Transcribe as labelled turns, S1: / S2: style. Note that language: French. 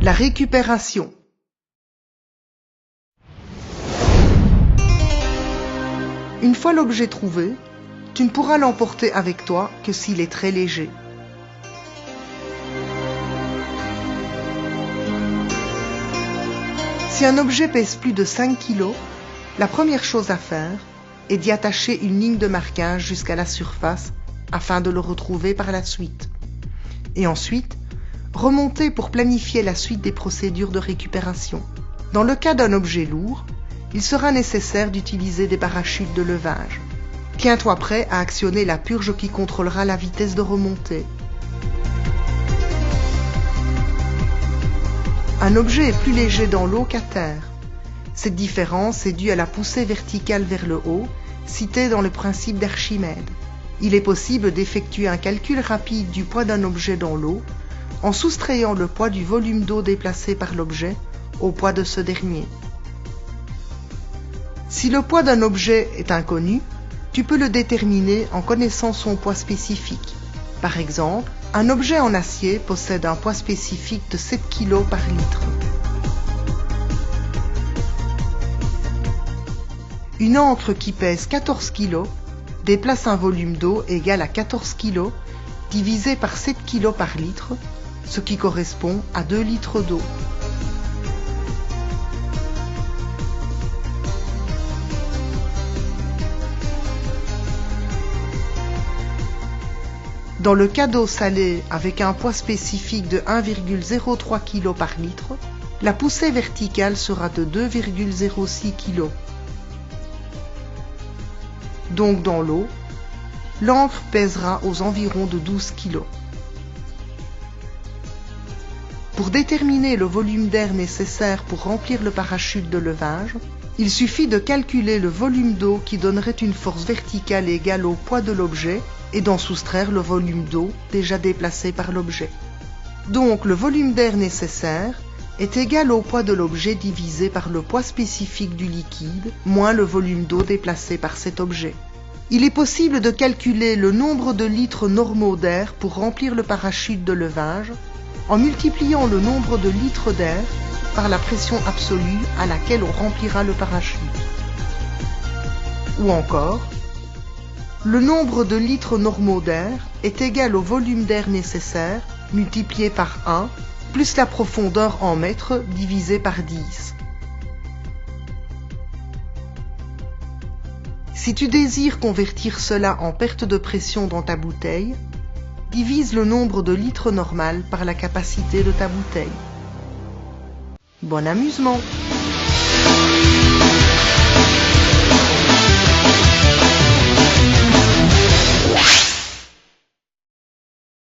S1: La récupération. Une fois l'objet trouvé, tu ne pourras l'emporter avec toi que s'il est très léger. Si un objet pèse plus de 5 kg, la première chose à faire est d'y attacher une ligne de marquage jusqu'à la surface afin de le retrouver par la suite. Et ensuite, remonter pour planifier la suite des procédures de récupération. Dans le cas d'un objet lourd, il sera nécessaire d'utiliser des parachutes de levage. Tiens-toi prêt à actionner la purge qui contrôlera la vitesse de remontée. Un objet est plus léger dans l'eau qu'à terre. Cette différence est due à la poussée verticale vers le haut, citée dans le principe d'Archimède. Il est possible d'effectuer un calcul rapide du poids d'un objet dans l'eau en soustrayant le poids du volume d'eau déplacé par l'objet au poids de ce dernier. Si le poids d'un objet est inconnu, tu peux le déterminer en connaissant son poids spécifique. Par exemple, un objet en acier possède un poids spécifique de 7 kg par litre. Une encre qui pèse 14 kg déplace un volume d'eau égal à 14 kg divisé par 7 kg par litre, ce qui correspond à 2 litres d'eau. Dans le cas d'eau salée avec un poids spécifique de 1,03 kg par litre, la poussée verticale sera de 2,06 kg. Donc dans l'eau, l'encre pèsera aux environs de 12 kg. Pour déterminer le volume d'air nécessaire pour remplir le parachute de levage, il suffit de calculer le volume d'eau qui donnerait une force verticale égale au poids de l'objet et d'en soustraire le volume d'eau déjà déplacé par l'objet. Donc le volume d'air nécessaire est égal au poids de l'objet divisé par le poids spécifique du liquide moins le volume d'eau déplacé par cet objet. Il est possible de calculer le nombre de litres normaux d'air pour remplir le parachute de levage en multipliant le nombre de litres d'air par la pression absolue à laquelle on remplira le parachute. Ou encore, le nombre de litres normaux d'air est égal au volume d'air nécessaire multiplié par 1 plus la profondeur en mètres divisé par 10. Si tu désires convertir cela en perte de pression dans ta bouteille, divise le nombre de litres normal par la capacité de ta bouteille. Bon amusement!